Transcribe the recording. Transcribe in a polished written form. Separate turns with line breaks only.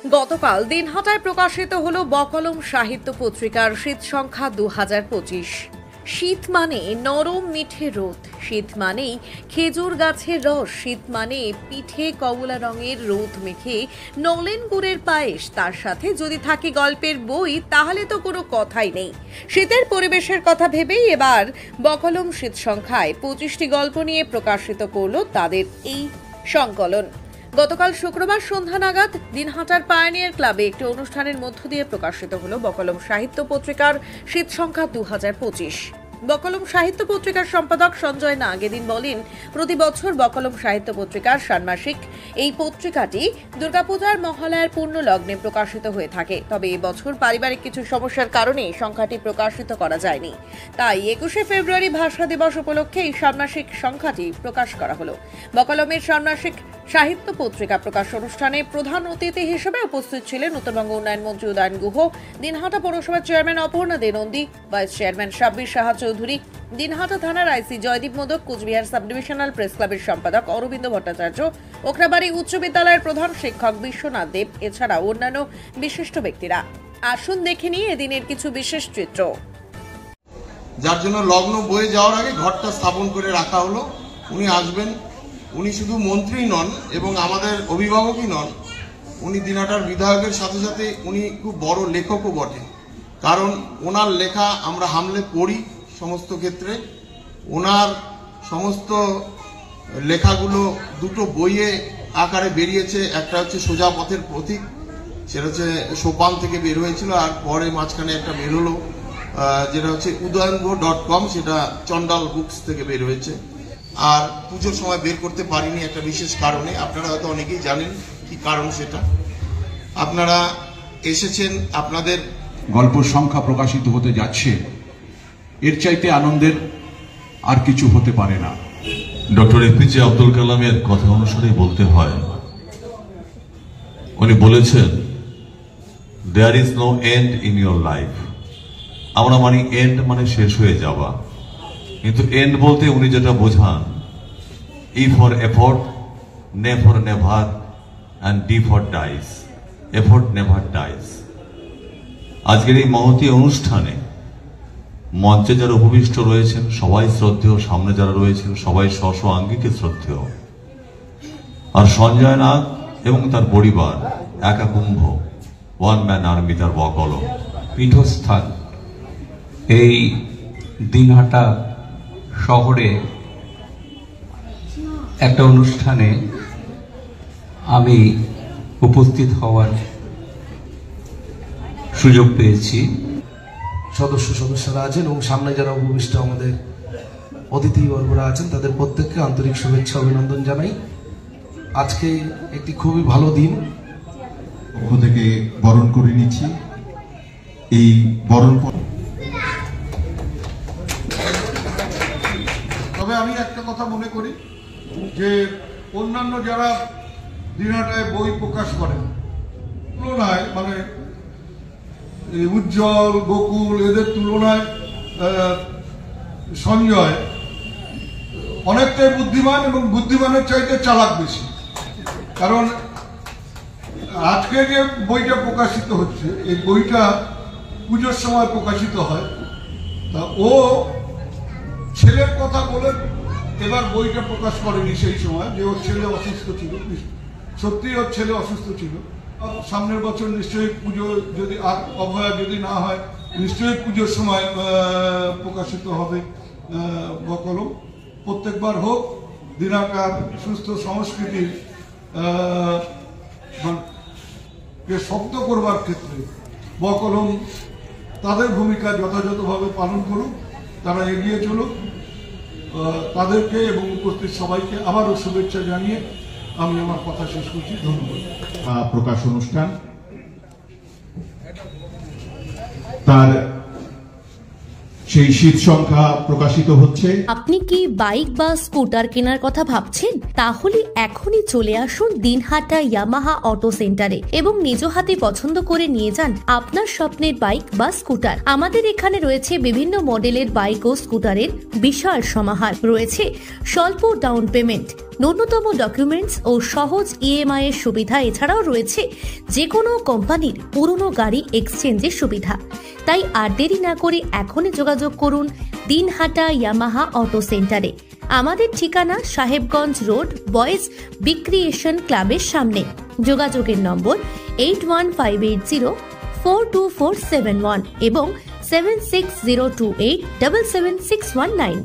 গতকাল দিনহাটায় প্রকাশিত হলো বকলম সাহিত্য পত্রিকার শীত সংখ্যা 2025। শীত মানে নরম মিঠে রোদ, শীত মানেই খেজুর গাছের রস, শীত মানে পিঠে কমলা রঙের রোদ মেখে নলেন গুড়ের পায়েস, তার সাথে যদি থাকে গল্পের বই তাহলে তো কোনো কথাই নেই। শীতের পরিবেশের কথা ভেবেই এবার বকলম শীত সংখ্যায় 25টি গল্প নিয়ে প্রকাশিত করলো তাদের এই সংকলন। গতকাল শুক্রবার সন্ধ্যা নাগাদ দিনহাটার পায়োনিয়ার ক্লাবে একটি অনুষ্ঠানের মধ্য দিয়ে প্রকাশিত হলো বকলম সাহিত্য পত্রিকার শীত সংখ্যা 2025। বকলম সাহিত্য পত্রিকার সম্পাদক সঞ্জয় নাগ এদিন বলেন, প্রতি বছর বকলম সাহিত্য পত্রিকার ষান্মাসিক এই পত্রিকাটি দুর্গাপূজার মহালয়ার পূর্ণ লগ্নে প্রকাশিত হয়ে থাকে। তবে এবছর পারিবারিক কিছু সমস্যার কারণে সংখ্যাটি প্রকাশিত করা যায়নি, তাই 21শে ফেব্রুয়ারি ভাষা দিবস উপলক্ষে এই ষান্মাসিক সংখ্যাটি প্রকাশ করা হলো। বকলমের ষান্মাসিক সাহিত্য পত্রিকা প্রকাশ অনুষ্ঠানে প্রধান অতিথি হিসেবে উপস্থিত ছিলেন উত্তরবঙ্গ উন্নয়ন মন্ত্রী উদয়ন গুহ, দিনহাটা পৌরসভার chairman Aparna De Nandi, vice chairman Sabbir Saha Chowdhury, Dinhata থানার IC Joydeep Modak, Coochbehar sub divisional press ক্লাবের সম্পাদক অরবিন্দ ভট্টাচার্য, ওখরাবাড়ি উচ্চ বিদ্যালয়ের প্রধান শিক্ষক বিশ্বনাথ দেব, এছাড়াও অন্যান্য বিশিষ্ট ব্যক্তিরা। আসুন দেখে নিয়ে এদিনের কিছু বিশেষ চিত্র।
যার জন্য লগ্ন বয়ে যাওয়ার আগে ঘরটা স্থাপন করে রাখা হলো। উনি আসবেন, উনি শুধু মন্ত্রী নন এবং আমাদের অভিভাবকই নন, উনি দিনহাটার বিধায়কের সাথে সাথে উনি খুব বড় লেখকও বটে। কারণ ওনার লেখা আমরা হামলে পড়ি সমস্ত ক্ষেত্রে। ওনার সমস্ত লেখাগুলো দুটো বইয়ে আকারে বেরিয়েছে। একটা হচ্ছে সোজা পথের প্রতীক, সেটা হচ্ছে সোপান থেকে বের হয়েছিল, আর পরে মাঝখানে একটা বের হলো যেটা হচ্ছে udayanguh.com, সেটা চন্ডাল বুকস থেকে বের হয়েছে। আর পুজোর সময় বের করতে পারিনি একটা বিশেষ কারণে, আপনারা হয়তো অনেকেই জানেন কি কারণ সেটা। আপনারা এসেছেন, আপনাদের
গল্প সংখ্যা প্রকাশিত হতে যাচ্ছে, এর চাইতে আনন্দের আর কিছু হতে পারে না।
ডক্টর এপিজে আব্দুল কালামের কথা অনুসারে বলতে হয়, উনি বলেছেন there is no end in your life. আমরা মানি এন্ড মানে শেষ হয়ে যাওয়া, কিন্তু এন্ড বলতে উনি যেটা বোঝান, E for effort, N for never, and D for dies, effort never dies. আজকের এই মহতী অনুষ্ঠানে মঞ্চে যারা উপবিষ্ট রয়েছেন সবাই শ্রদ্ধেয়, সামনে যারা রয়েছেন সবাই স্ব আঙ্গিকে শ্রদ্ধেয়। আর সঞ্জয় নাগ এবং তার পরিবার একা কুম্ভ, ওয়ান ম্যান আর্মি, তার বকলম
পীঠস্থান এই দিনহাটা শহরে একটা অনুষ্ঠানে আমি উপস্থিত হওয়ার সুযোগ পেয়েছি।
সদস্যরা আছেন এবং সামনে যারা উপবিষ্ট আমাদের অতিথিবর্গরা আছেন তাদের প্রত্যেককে আন্তরিক শুভেচ্ছা অভিনন্দন জানাই। আজকে একটি খুবই ভালো দিন,
পক্ষ থেকে বরণ করে নিচ্ছি। এই বরণ
তবে আমি একটা কথা মনে করি যে অন্যান্য যারা দিনহাটায় বই প্রকাশ করেন তুলনায়, মানে উজ্জ্বল, গোকুল, এদের তুলনায় সঞ্জয় অনেকটাই বুদ্ধিমান এবং বুদ্ধিমানের চাইতে চালাক বেশি। কারণ আজকে যে বইটা প্রকাশিত হচ্ছে, এই বইটা পুজোর সময় প্রকাশিত হয়। তা ও ছেলের কথা বলে এবার বইটা প্রকাশ করেনি সেই সময়, যে ওর ছেলে অসুস্থ ছিল। সত্যি ওর ছেলে অসুস্থ ছিল। সামনের বছর নিশ্চয়ই পুজো যদি আর অভয়া যদি না হয়, নিশ্চয়ই পুজোর সময় প্রকাশিত হবে বকলম। প্রত্যেকবার হোক, দিনহাটার সুস্থ সংস্কৃতির কে শব্দ করবার ক্ষেত্রে বকলম তাদের ভূমিকা যথাযথভাবে পালন করুক, তারা এগিয়ে চলুক। তাদেরকে এবং উপস্থিত সবাইকে আবারও শুভেচ্ছা জানিয়ে আমি আমার কথা শেষ করছি। ধন্যবাদ।
প্রকাশ অনুষ্ঠান তার সেই শীত সংখ্যা প্রকাশিত হচ্ছে।
আপনি কি বাইক বা স্কুটার কেনার কথা ভাবছেন? তাহলে এখনই চলে আসুন দিনহাটা ইয়ামাহা অটো সেন্টারে এবং নিজ হাতে পছন্দ করে নিয়ে যান আপনার স্বপ্নের বাইক বা স্কুটার। আমাদের এখানে রয়েছে বিভিন্ন মডেলের বাইক ও স্কুটারের বিশাল সমাহার, রয়েছে স্বল্প ডাউন পেমেন্ট, ন্যূনতম ডকুমেন্টস ও সহজ ইএমআই এর সুবিধা এছাড়াও রয়েছে যে কোনো কোম্পানির পুরনো গাড়ি এক্সচেঞ্জের সুবিধা। তাই আর দেরি না করে এখনই যোগাযোগ করুন দিনহাটা ইয়ামাহা অটো সেন্টারে। আমাদের ঠিকানা সাহেবগঞ্জ রোড, বয়েজ বিক্রিয়েশন ক্লাবের সামনে। যোগাযোগের নম্বর 8158042471 এবং 7602877619।